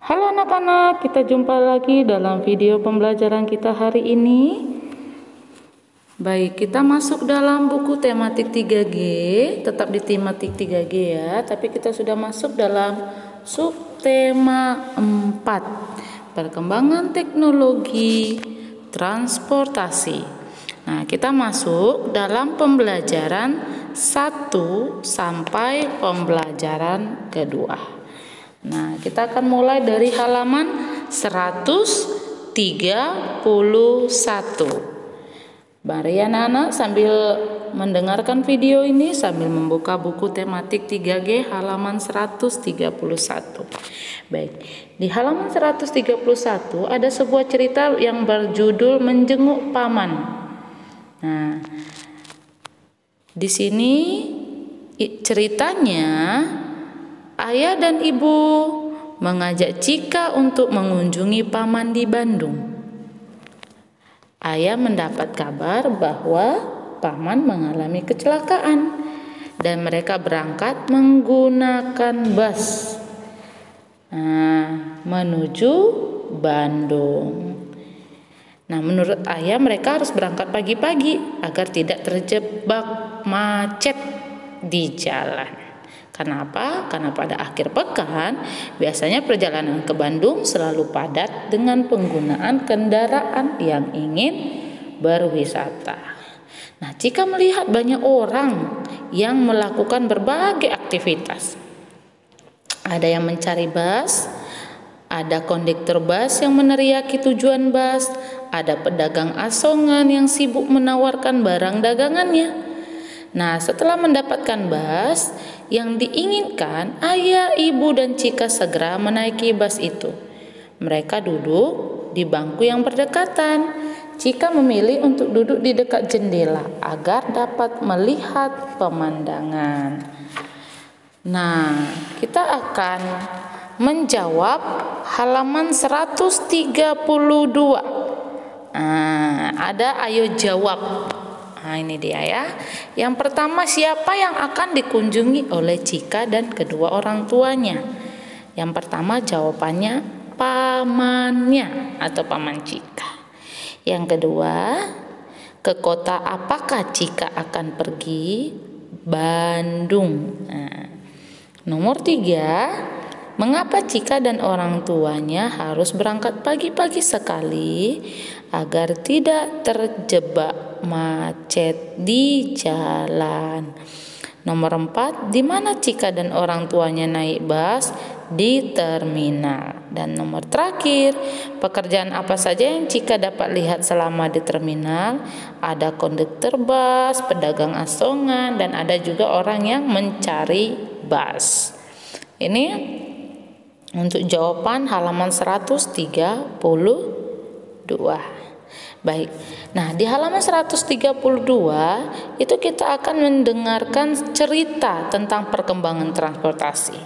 Halo anak-anak, kita jumpa lagi dalam video pembelajaran kita hari ini. Baik, kita masuk dalam buku tematik 3G, tetap di tematik 3G ya, tapi kita sudah masuk dalam subtema 4, perkembangan teknologi transportasi. Nah, kita masuk dalam pembelajaran 1 sampai pembelajaran kedua. Nah, kita akan mulai dari halaman 131. Mari anak-anak sambil mendengarkan video ini sambil membuka buku tematik 3G halaman 131. Baik, di halaman 131 ada sebuah cerita yang berjudul Menjenguk Paman. Nah, di sini ceritanya ayah dan ibu mengajak Cika untuk mengunjungi paman di Bandung. Ayah mendapat kabar bahwa paman mengalami kecelakaan dan mereka berangkat menggunakan bus menuju Bandung. Nah, menurut ayah mereka harus berangkat pagi-pagi agar tidak terjebak macet di jalan. Kenapa? Karena pada akhir pekan biasanya perjalanan ke Bandung selalu padat dengan penggunaan kendaraan yang ingin berwisata. Nah, jika melihat banyak orang yang melakukan berbagai aktivitas, ada yang mencari bus, ada kondektur bus yang meneriaki tujuan bus, ada pedagang asongan yang sibuk menawarkan barang dagangannya. Nah, setelah mendapatkan bus yang diinginkan, ayah, ibu, dan Cika segera menaiki bus itu. Mereka duduk di bangku yang berdekatan. Cika memilih untuk duduk di dekat jendela agar dapat melihat pemandangan. Nah, kita akan menjawab halaman 132. Ada ayo jawab. Nah, ini dia ya. Yang pertama, siapa yang akan dikunjungi oleh Cika dan kedua orang tuanya? Yang pertama jawabannya pamannya atau paman Cika. Yang kedua, ke kota apakah Cika akan pergi? Bandung. Nah, nomor 3, mengapa Cika dan orang tuanya harus berangkat pagi-pagi sekali agar tidak terjebak macet di jalan? Nomor 4, di mana Cika dan orang tuanya naik bus? Di terminal. Dan nomor terakhir, pekerjaan apa saja yang Cika dapat lihat selama di terminal? Ada konduktor bus, pedagang asongan, dan ada juga orang yang mencari bus. Ini untuk jawaban halaman 132. Baik. Nah, di halaman 132 itu kita akan mendengarkan cerita tentang perkembangan transportasi.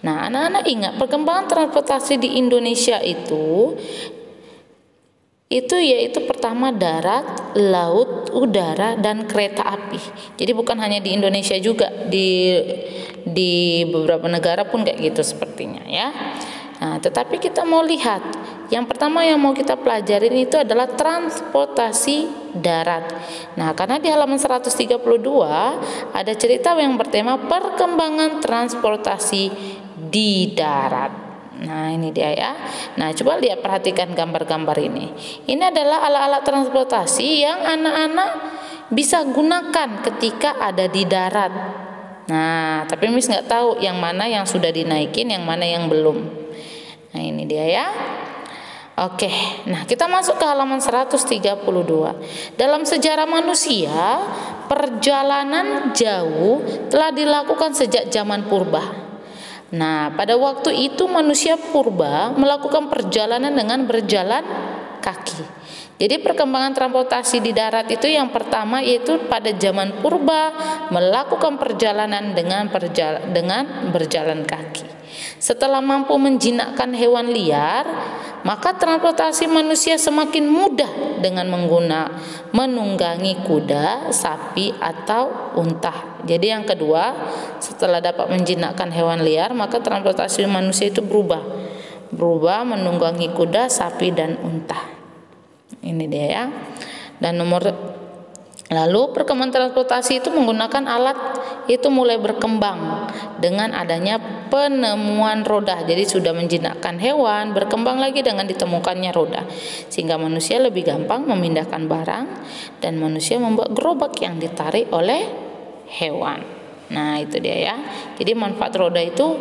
Nah, anak-anak ingat perkembangan transportasi di Indonesia itu yaitu pertama darat, laut, udara, dan kereta api. Jadi bukan hanya di Indonesia juga, di beberapa negara pun kayak gitu sepertinya ya. Nah, tetapi kita mau lihat yang pertama yang mau kita pelajarin itu adalah transportasi darat. Nah, karena di halaman 132 ada cerita yang bertema perkembangan transportasi di darat. Nah, ini dia ya. Nah, coba lihat, perhatikan gambar-gambar ini. Ini adalah alat-alat transportasi yang anak-anak bisa gunakan ketika ada di darat. Nah, tapi Miss nggak tahu yang mana yang sudah dinaikin, yang mana yang belum. Nah, ini dia ya. Oke, nah kita masuk ke halaman 132. Dalam sejarah manusia, perjalanan jauh telah dilakukan sejak zaman purba. Nah, pada waktu itu manusia purba melakukan perjalanan dengan berjalan kaki. Jadi perkembangan transportasi di darat itu yang pertama yaitu pada zaman purba melakukan perjalanan dengan berjalan kaki. Setelah mampu menjinakkan hewan liar, maka transportasi manusia semakin mudah dengan menunggangi kuda, sapi, atau unta. Jadi yang kedua, setelah dapat menjinakkan hewan liar, maka transportasi manusia itu berubah berubah menunggangi kuda, sapi dan unta. Ini dia ya. Dan lalu perkembangan transportasi itu menggunakan alat itu mulai berkembang dengan adanya penemuan roda. Jadi sudah menjinakkan hewan, berkembang lagi dengan ditemukannya roda, sehingga manusia lebih gampang memindahkan barang dan manusia membuat gerobak yang ditarik oleh hewan. Nah, itu dia ya. Jadi manfaat roda itu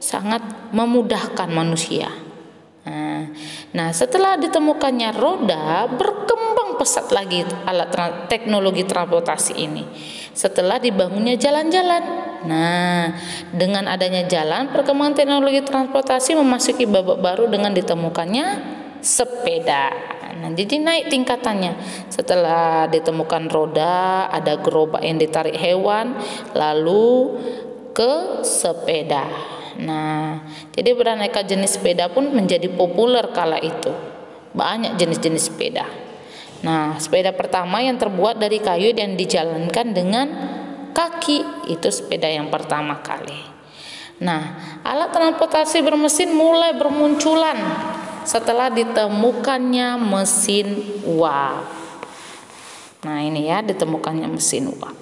sangat memudahkan manusia. Nah, setelah ditemukannya roda, berkembang pesat lagi alat teknologi transportasi ini. Setelah dibangunnya jalan-jalan. Nah, dengan adanya jalan, perkembangan teknologi transportasi memasuki babak baru dengan ditemukannya sepeda. Nah, jadi naik tingkatannya. Setelah ditemukan roda, ada gerobak yang ditarik hewan, lalu ke sepeda. Nah, jadi beraneka jenis sepeda pun menjadi populer kala itu. Banyak jenis-jenis sepeda. Nah, sepeda pertama yang terbuat dari kayu dan dijalankan dengan kaki, itu sepeda yang pertama kali. Nah, alat transportasi bermesin mulai bermunculan setelah ditemukannya mesin uap. Nah, ini ya, ditemukannya mesin uap.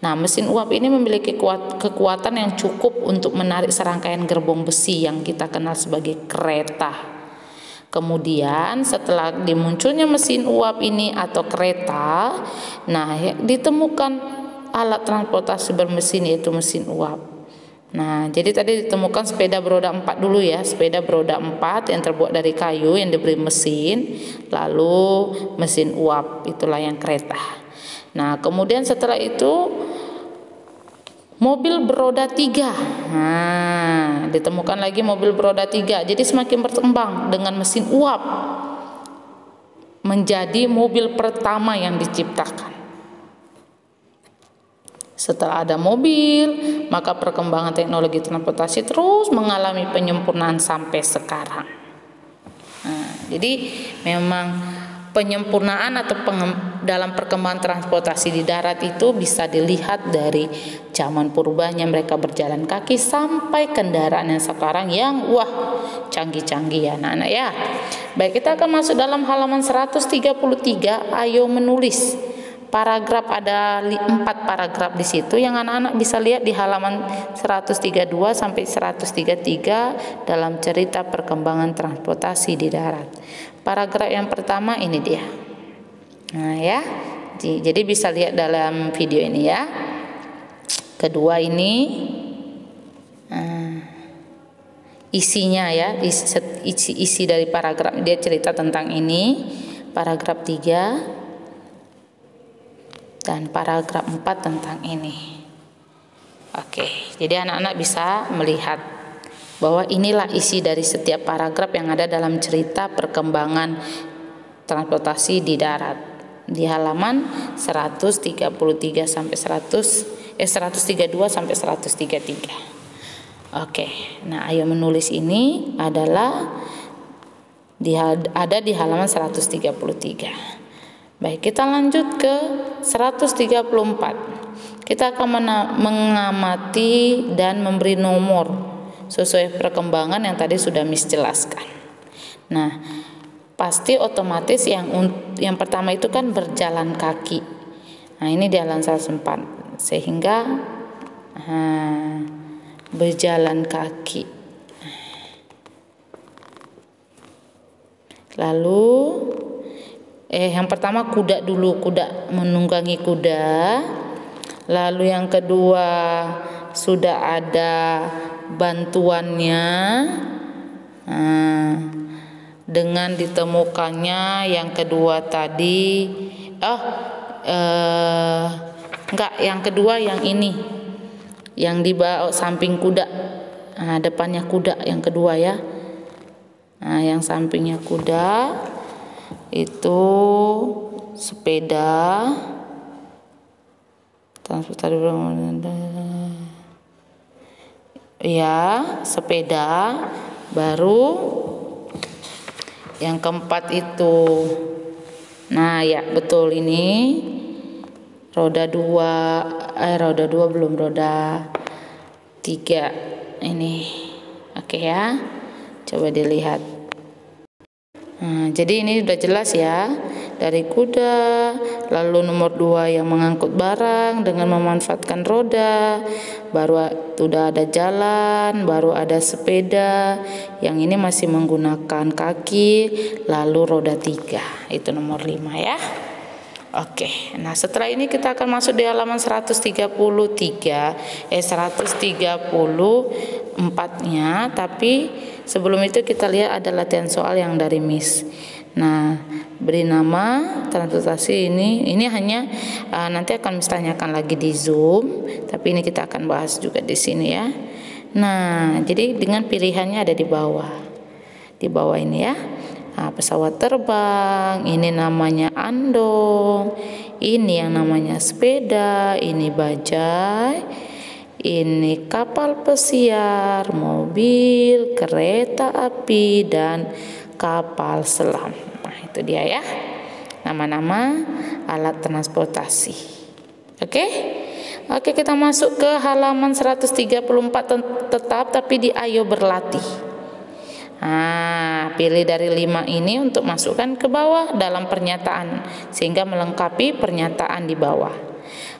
Nah, mesin uap ini memiliki kekuatan yang cukup untuk menarik serangkaian gerbong besi yang kita kenal sebagai kereta. Kemudian setelah dimunculnya mesin uap ini atau kereta, nah ditemukan alat transportasi bermesin yaitu mesin uap. Nah, jadi tadi ditemukan sepeda beroda 4 dulu ya, sepeda beroda 4 yang terbuat dari kayu yang diberi mesin, lalu mesin uap, itulah yang kereta. Nah, kemudian setelah itu mobil beroda 3. Nah, ditemukan lagi mobil beroda 3. Jadi semakin berkembang dengan mesin uap menjadi mobil pertama yang diciptakan. Setelah ada mobil, maka perkembangan teknologi transportasi terus mengalami penyempurnaan sampai sekarang. Nah, jadi memang penyempurnaan atau dalam perkembangan transportasi di darat itu bisa dilihat dari zaman purbanya mereka berjalan kaki sampai kendaraan yang sekarang yang wah canggih-canggih ya anak-anak ya. Baik, kita akan masuk dalam halaman 133. Ayo menulis. Paragraf ada 4 paragraf di situ yang anak-anak bisa lihat di halaman 132 sampai 133 dalam cerita perkembangan transportasi di darat. Paragraf yang pertama ini dia. Nah ya, jadi bisa lihat dalam video ini ya. Kedua ini isinya ya, isi dari paragraf dia cerita tentang ini. Paragraf 3 dan paragraf 4 tentang ini. Oke, jadi anak-anak bisa melihat bahwa inilah isi dari setiap paragraf yang ada dalam cerita perkembangan transportasi di darat di halaman 133 sampai 132 sampai 133. Oke, nah ayo menulis ini adalah ada di halaman 133. Baik, kita lanjut ke 134. Kita akan mengamati dan memberi nomor sesuai perkembangan yang tadi sudah Miss jelaskan. Nah, pasti otomatis yang pertama itu kan berjalan kaki. Nah, ini di halaman 104. Sehingga berjalan kaki. Lalu yang pertama kuda dulu, kuda menunggangi kuda. Lalu yang kedua sudah ada bantuannya dengan ditemukannya yang kedua tadi enggak, yang kedua yang ini yang di samping kuda, depannya kuda yang kedua ya. Yang sampingnya kuda itu sepeda transportasi ya, sepeda. Baru yang keempat itu, nah ya betul ini roda 2 belum, roda 3 ini. Oke ya, Coba dilihat. Nah, jadi ini udah jelas ya, dari kuda, lalu nomor 2 yang mengangkut barang dengan memanfaatkan roda, baru sudah ada jalan, baru ada sepeda, yang ini masih menggunakan kaki, lalu roda 3, itu nomor 5 ya. Oke, nah setelah ini kita akan masuk di halaman 134-nya, tapi sebelum itu kita lihat ada latihan soal yang dari Miss. Nah, beri nama transportasi ini hanya nanti akan Miss tanyakan lagi di Zoom, tapi ini kita akan bahas juga di sini ya. Nah, jadi dengan pilihannya ada di bawah. Di bawah ini ya. Nah, pesawat terbang, ini namanya andong, ini yang namanya sepeda, ini bajai, ini kapal pesiar, mobil, kereta api, dan kapal selam. Nah, itu dia ya, nama-nama alat transportasi. Oke, kita masuk ke halaman 134 tetap, tapi di ayo berlatih. Nah, pilih dari 5 ini untuk masukkan ke bawah dalam pernyataan sehingga melengkapi pernyataan di bawah.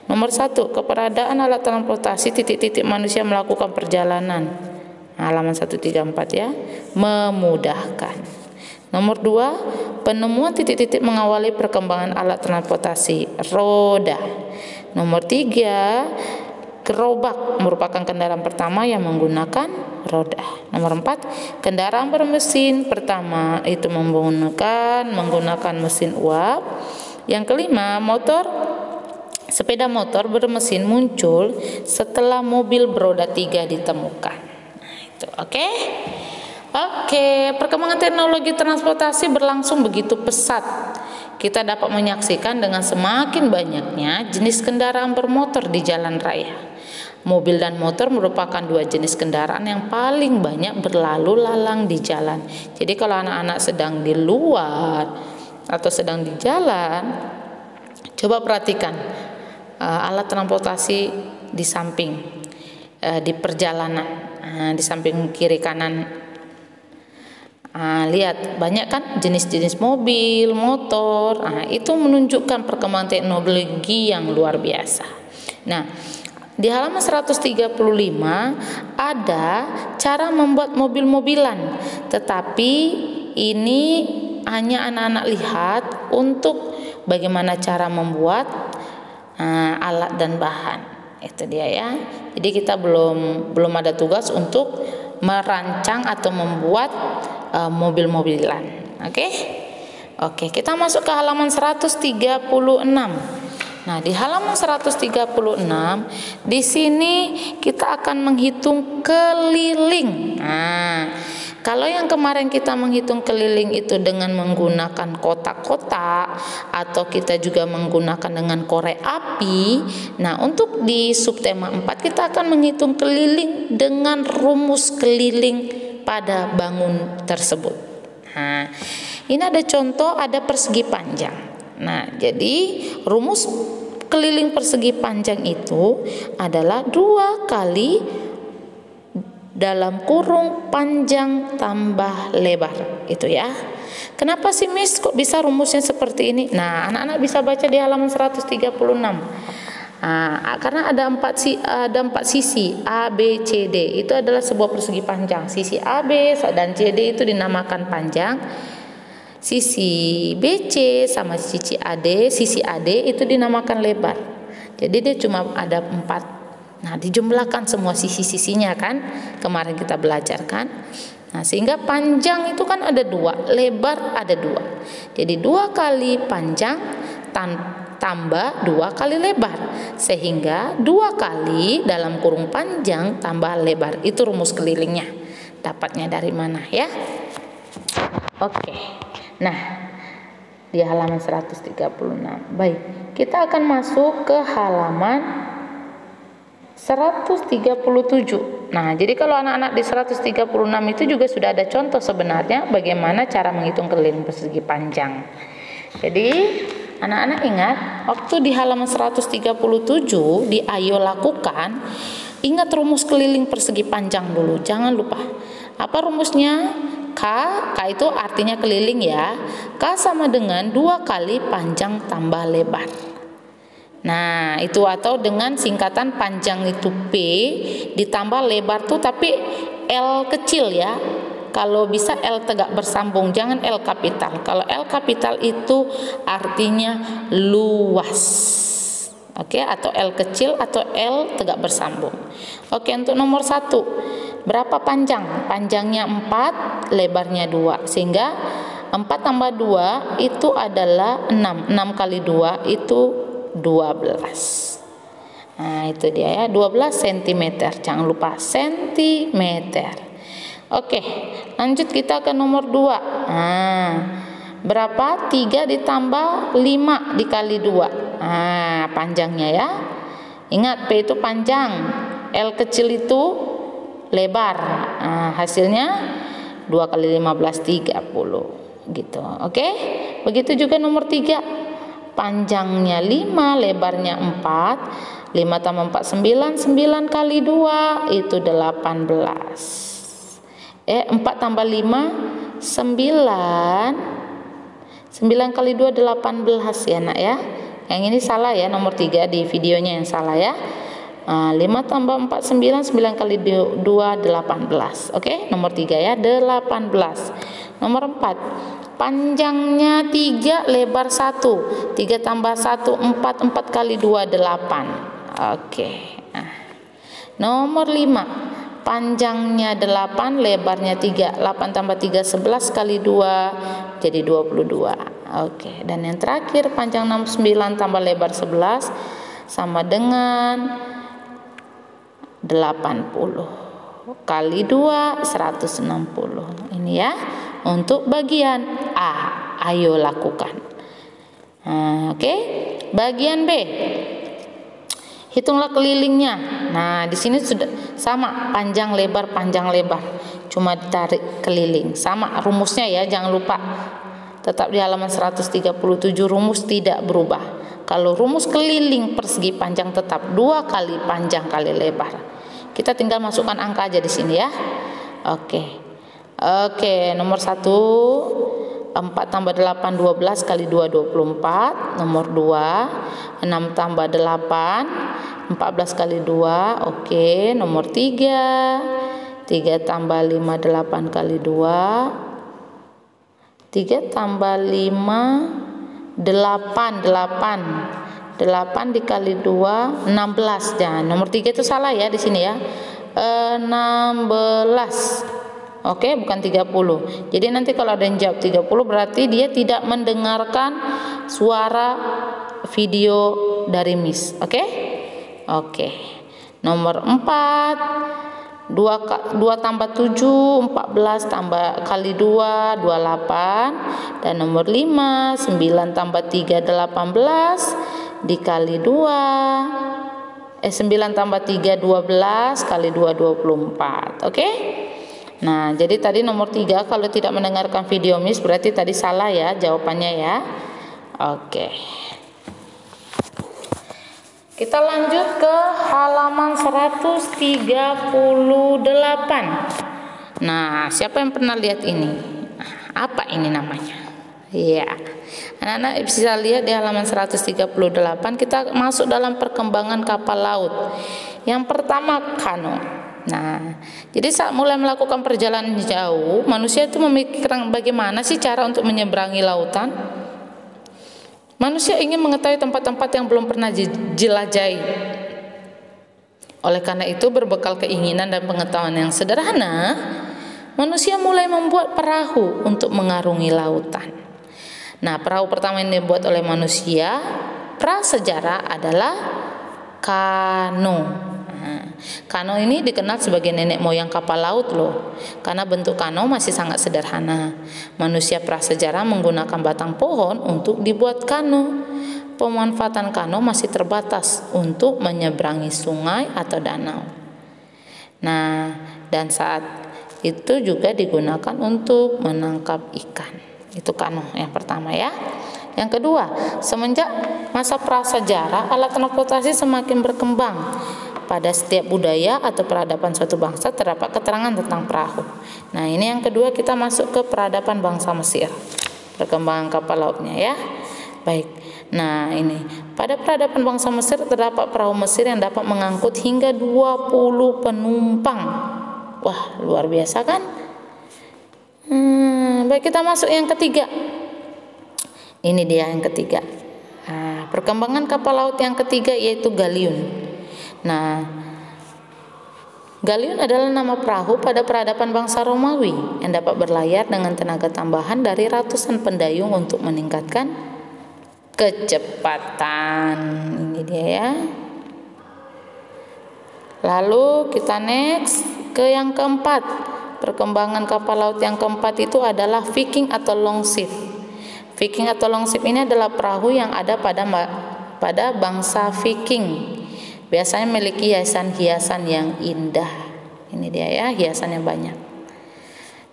Nomor 1, keberadaan alat transportasi titik-titik manusia melakukan perjalanan. Halaman 134 ya, memudahkan. Nomor 2, penemuan titik-titik mengawali perkembangan alat transportasi, roda. Nomor 3, gerobak merupakan kendaraan pertama yang menggunakan roda. Nomor 4, kendaraan bermesin pertama itu menggunakan mesin uap. Yang kelima, sepeda motor bermesin muncul setelah mobil beroda 3 ditemukan. Nah, itu oke. Perkembangan teknologi transportasi berlangsung begitu pesat. Kita dapat menyaksikan dengan semakin banyaknya jenis kendaraan bermotor di jalan raya. Mobil dan motor merupakan 2 jenis kendaraan yang paling banyak berlalu lalang di jalan. Jadi kalau anak-anak sedang di luar atau sedang di jalan, coba perhatikan alat transportasi di samping, di perjalanan, di samping kiri kanan. Lihat, banyak kan jenis-jenis mobil, motor. Itu menunjukkan perkembangan teknologi yang luar biasa. Nah, di halaman 135 ada cara membuat mobil-mobilan, tetapi ini hanya anak-anak lihat untuk bagaimana cara membuat alat dan bahan. Itu dia ya. Jadi kita belum ada tugas untuk merancang atau membuat mobil-mobilan. Oke, kita masuk ke halaman 136. Nah, di halaman 136 di sini kita akan menghitung keliling. Nah, kalau yang kemarin kita menghitung keliling itu dengan menggunakan kotak-kotak atau kita juga menggunakan dengan korek api. Nah, untuk di subtema 4 kita akan menghitung keliling dengan rumus keliling pada bangun tersebut. Nah, ini ada contoh, ada persegi panjang. Nah, jadi rumus keliling persegi panjang itu adalah 2 kali dalam kurung panjang tambah lebar, itu ya. Kenapa sih Miss kok bisa rumusnya seperti ini? Nah, anak-anak bisa baca di halaman 136. Karena ada 4 sisi A, B, C, D. Itu adalah sebuah persegi panjang. Sisi A, B, dan C, D itu dinamakan panjang. Sisi BC sama sisi AD itu dinamakan lebar. Jadi dia cuma ada 4. Nah, dijumlahkan semua sisi-sisinya kan, kemarin kita belajar kan. Nah, sehingga panjang itu kan ada 2, lebar ada 2. Jadi 2 kali panjang tambah 2 kali lebar, sehingga 2 kali dalam kurung panjang tambah lebar. Itu rumus kelilingnya. Dapatnya dari mana ya? Oke. Nah, di halaman 136. Baik, kita akan masuk ke halaman 137. Nah, jadi kalau anak-anak di 136 itu juga sudah ada contoh sebenarnya bagaimana cara menghitung keliling persegi panjang. Jadi, anak-anak ingat, waktu di halaman 137 di ayo lakukan, ingat rumus keliling persegi panjang dulu, jangan lupa. Apa rumusnya? K itu artinya keliling ya. K sama dengan 2 kali panjang tambah lebar. Nah, itu atau dengan singkatan panjang itu P ditambah lebar tuh tapi L kecil ya. Kalau bisa L tegak bersambung, jangan L kapital. Kalau L kapital itu artinya luas. Oke, atau L kecil atau L tegak bersambung. Oke, untuk nomor 1. Berapa panjang? Panjangnya 4, lebarnya 2. Sehingga 4 tambah 2 itu adalah 6. 6 kali 2 itu 12. Nah, itu dia ya, 12 cm. Jangan lupa sentimeter. Oke, lanjut kita ke nomor 2. Nah, berapa? 3 ditambah 5 dikali 2. Nah, panjangnya ya. Ingat, P itu panjang, L kecil itu lebar. Nah, hasilnya 2 kali 15, 30 gitu. Oke, begitu juga nomor 3. Panjangnya 5, lebarnya 4. 5 tambah 4, 9. 9 kali 2 itu 18. 4 tambah 5, 9. 9 kali 2, 18 ya nak ya. Yang ini salah ya, nomor 3 di videonya yang salah ya. 5 tambah 4, 9. 9 kali 2, 18. Oke, nomor 3 ya, 18. Nomor 4. Panjangnya 3, lebar 1. 3 tambah 1, 4. 4 kali 2, 8. Oke. Nah, nomor 5. Panjangnya 8, lebarnya 3. 8 tambah 3, 11 kali 2 jadi 22. Oke, dan yang terakhir panjang 69 tambah lebar 11 sama dengan 80 kali 2, 160. Ini ya untuk bagian A. Ayo lakukan. Oke, bagian B. Hitunglah kelilingnya. Nah, di sini sudah sama, panjang lebar, cuma ditarik keliling. Sama rumusnya ya, jangan lupa. Tetap di halaman 137, rumus tidak berubah. Kalau rumus keliling persegi panjang tetap 2 kali panjang kali lebar. Kita tinggal masukkan angka aja di sini ya. Oke, nomor 1. 4 tambah 8, 12 kali 2, 24. Nomor 2. 6 tambah 8, 14 kali 2. Oke, nomor 3. 3 tambah 5, 8 kali 2. 3 tambah 5, 8. 8 dikali 2, 16. Jangan, nomor 3 itu salah ya di sini ya. 16. Oke, bukan 30. Jadi nanti kalau ada yang jawab 30 berarti dia tidak mendengarkan suara video dari Miss. Oke? Nomor 4. 2 tambah 7, 14 tambah kali 2, 28. Dan nomor 5, 9 tambah 3, 18 dikali 2. 9 tambah 3, 12 kali 2, 24. Oke? Nah, jadi tadi nomor 3 kalau tidak mendengarkan video Miss berarti tadi salah ya jawabannya ya. Oke. Kita lanjut ke halaman 138. Nah, siapa yang pernah lihat ini? Apa ini namanya? Ya. Anak-anak bisa lihat di halaman 138 kita masuk dalam perkembangan kapal laut. Yang pertama kano. Nah, jadi saat mulai melakukan perjalanan jauh, manusia itu memikirkan bagaimana sih cara untuk menyeberangi lautan. Manusia ingin mengetahui tempat-tempat yang belum pernah dijelajahi. Oleh karena itu, berbekal keinginan dan pengetahuan yang sederhana, manusia mulai membuat perahu untuk mengarungi lautan. Nah, perahu pertama yang dibuat oleh manusia prasejarah adalah kano. Kano ini dikenal sebagai nenek moyang kapal laut loh, karena bentuk kano masih sangat sederhana. Manusia prasejarah menggunakan batang pohon untuk dibuat kano. Pemanfaatan kano masih terbatas untuk menyeberangi sungai atau danau. Nah, dan saat itu juga digunakan untuk menangkap ikan. Itu kano yang pertama ya. Yang kedua, semenjak masa prasejarah alat transportasi semakin berkembang. pada setiap budaya atau peradaban suatu bangsa terdapat keterangan tentang perahu. Nah, ini yang kedua, kita masuk ke peradaban bangsa Mesir. Perkembangan kapal lautnya ya. Baik. Nah, ini pada peradaban bangsa Mesir terdapat perahu Mesir yang dapat mengangkut hingga 20 penumpang. Wah, luar biasa kan? Baik, kita masuk yang ketiga. Ini dia yang ketiga. Perkembangan kapal laut yang ketiga yaitu galiun. Nah, galiun adalah nama perahu pada peradaban bangsa Romawi yang dapat berlayar dengan tenaga tambahan dari ratusan pendayung untuk meningkatkan kecepatan. Ini dia ya. Lalu kita next ke yang keempat. Perkembangan kapal laut yang keempat itu adalah Viking atau longship. Viking atau longship ini adalah perahu yang ada pada bangsa Viking. Biasanya memiliki hiasan-hiasan yang indah. Ini dia ya, hiasannya banyak.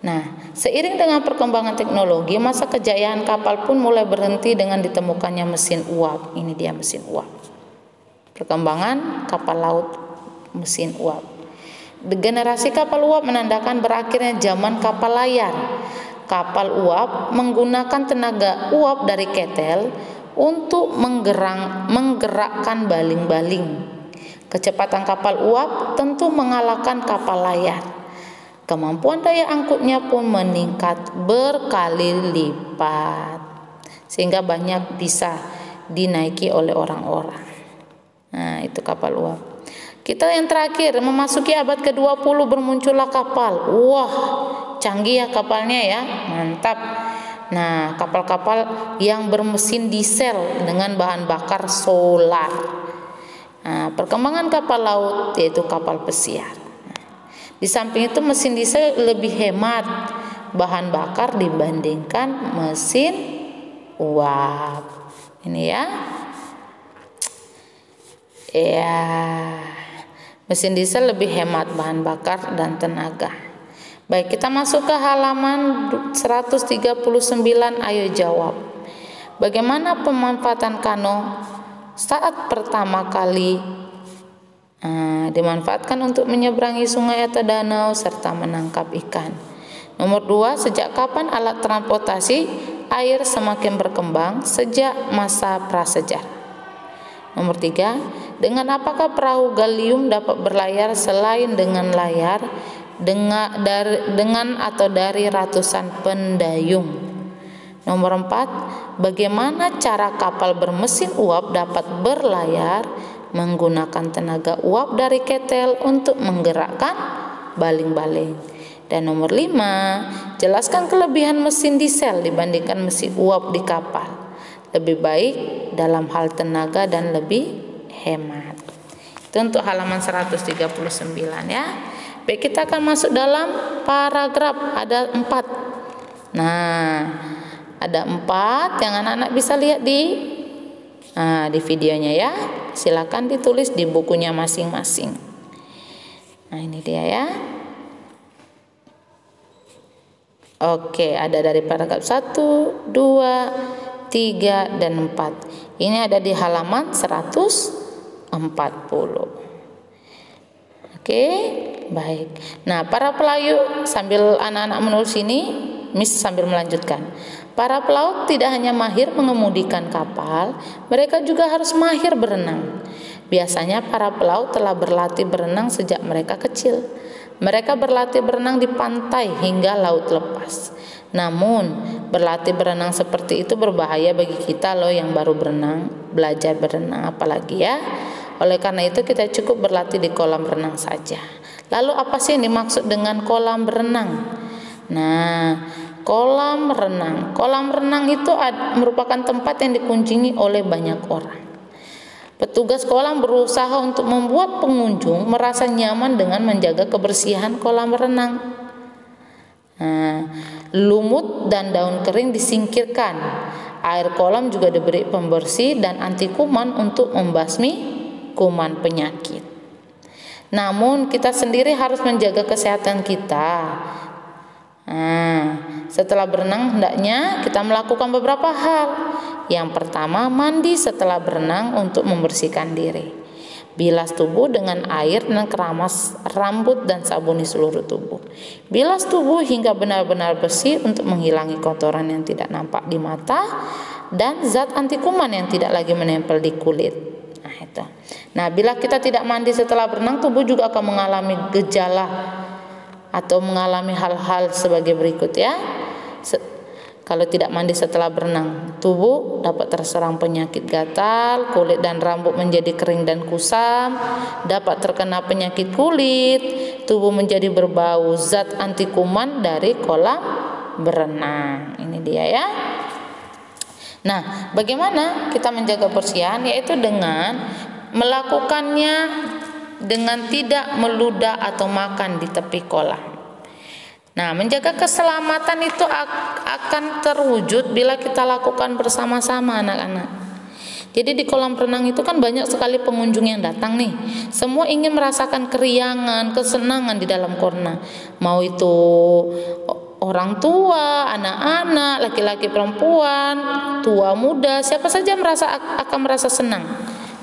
Nah, seiring dengan perkembangan teknologi, masa kejayaan kapal pun mulai berhenti dengan ditemukannya mesin uap. Ini dia mesin uap. Perkembangan kapal laut mesin uap. Generasi kapal uap menandakan berakhirnya zaman kapal layar. Kapal uap menggunakan tenaga uap dari ketel untuk menggerakkan baling-baling. Kecepatan kapal uap tentu mengalahkan kapal layar. Kemampuan daya angkutnya pun meningkat berkali lipat, sehingga banyak bisa dinaiki oleh orang-orang. Nah, itu kapal uap. Kita yang terakhir, memasuki abad ke-20 bermuncullah kapal. Wah, canggih ya kapalnya ya, mantap. Nah, kapal-kapal yang bermesin diesel dengan bahan bakar solar. Nah, perkembangan kapal laut yaitu kapal pesiar. Di samping itu mesin diesel lebih hemat bahan bakar dibandingkan mesin uap. Ini ya. Ya. Mesin diesel lebih hemat bahan bakar dan tenaga. Baik, kita masuk ke halaman 139. Ayo jawab. Bagaimana pemanfaatan kano saat pertama kali dimanfaatkan untuk menyeberangi sungai atau danau serta menangkap ikan? Nomor 2, sejak kapan alat transportasi air semakin berkembang? Sejak masa prasejarah. Nomor 3, dengan apakah perahu galium dapat berlayar selain dengan layar dengan atau dari ratusan pendayung? Nomor 4, bagaimana cara kapal bermesin uap dapat berlayar menggunakan tenaga uap dari ketel untuk menggerakkan baling-baling? Dan nomor 5, jelaskan kelebihan mesin diesel dibandingkan mesin uap di kapal. Lebih baik dalam hal tenaga dan lebih hemat. Itu untuk halaman 139 ya. Baik, kita akan masuk dalam paragraf. Ada 4. Nah, ada 4 yang anak-anak bisa lihat di videonya ya. Silakan ditulis di bukunya masing-masing. Nah, ini dia ya. Oke, ada dari paragraf 1, 2, 3, dan 4. Ini ada di halaman 140. Oke, baik. Nah, para pelaut, sambil anak-anak menulis ini, Miss sambil melanjutkan. Para pelaut tidak hanya mahir mengemudikan kapal, mereka juga harus mahir berenang. Biasanya para pelaut telah berlatih berenang sejak mereka kecil. Mereka berlatih berenang di pantai hingga laut lepas. Namun, berlatih berenang seperti itu berbahaya bagi kita loh yang baru belajar berenang apalagi ya. Oleh karena itu kita cukup berlatih di kolam renang saja. Lalu apa sih yang dimaksud dengan kolam berenang? Nah, kolam renang. Kolam renang itu merupakan tempat yang dikunjungi oleh banyak orang. Petugas kolam berusaha untuk membuat pengunjung merasa nyaman dengan menjaga kebersihan kolam renang. Lumut dan daun kering disingkirkan. Air kolam juga diberi pembersih dan anti kuman untuk membasmi kuman penyakit. Namun kita sendiri harus menjaga kesehatan kita. Setelah berenang hendaknya kita melakukan beberapa hal. Yang pertama, mandi setelah berenang untuk membersihkan diri. Bilas tubuh dengan air dan keramas rambut dan sabuni seluruh tubuh. Bilas tubuh hingga benar-benar bersih untuk menghilangi kotoran yang tidak nampak di mata dan zat anti kuman yang tidak lagi menempel di kulit. Nah, itu. Nah, bila kita tidak mandi setelah berenang, tubuh juga akan mengalami gejala atau mengalami hal-hal sebagai berikut ya. Kalau tidak mandi setelah berenang, tubuh dapat terserang penyakit gatal, kulit dan rambut menjadi kering dan kusam, dapat terkena penyakit kulit, tubuh menjadi berbau zat anti kuman dari kolam berenang. Ini dia ya. Nah, bagaimana kita menjaga kebersihan? Yaitu dengan melakukannya dengan tidak meludah atau makan di tepi kolam. Nah, menjaga keselamatan itu akan terwujud bila kita lakukan bersama-sama anak-anak. Jadi di kolam renang itu kan banyak sekali pengunjung yang datang nih. Semua ingin merasakan keriangan, kesenangan di dalam kolam. Mau itu orang tua, anak-anak, laki-laki, perempuan, tua, muda, siapa saja akan merasa senang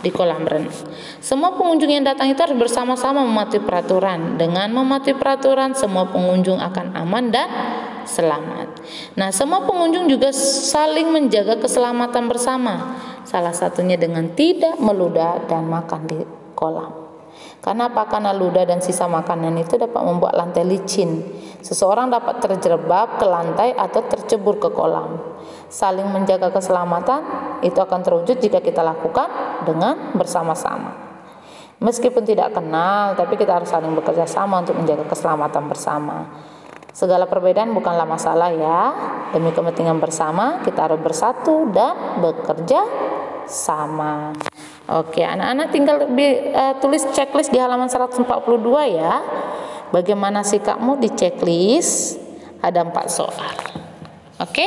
di kolam renang. Semua pengunjung yang datang itu harus bersama-sama mematuhi peraturan. Dengan mematuhi peraturan, semua pengunjung akan aman dan selamat. Nah, semua pengunjung juga saling menjaga keselamatan bersama. Salah satunya dengan tidak meludah dan makan di kolam. Karena apa? Karena ludah dan sisa makanan itu dapat membuat lantai licin. Seseorang dapat terjerembab ke lantai atau tercebur ke kolam. Saling menjaga keselamatan itu akan terwujud jika kita lakukan dengan bersama-sama. Meskipun tidak kenal, tapi kita harus saling bekerja sama untuk menjaga keselamatan bersama. Segala perbedaan bukanlah masalah ya. Demi kepentingan bersama, kita harus bersatu dan bekerja sama. Oke, anak-anak tinggal tulis checklist di halaman 142 ya. Bagaimana sikapmu di checklist? Ada 4 soal. Oke?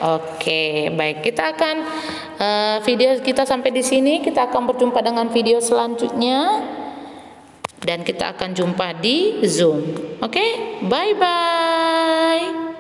Oke, baik. Kita akan video kita sampai di sini. Kita akan berjumpa dengan video selanjutnya. Dan kita akan jumpa di Zoom. Oke? Bye-bye.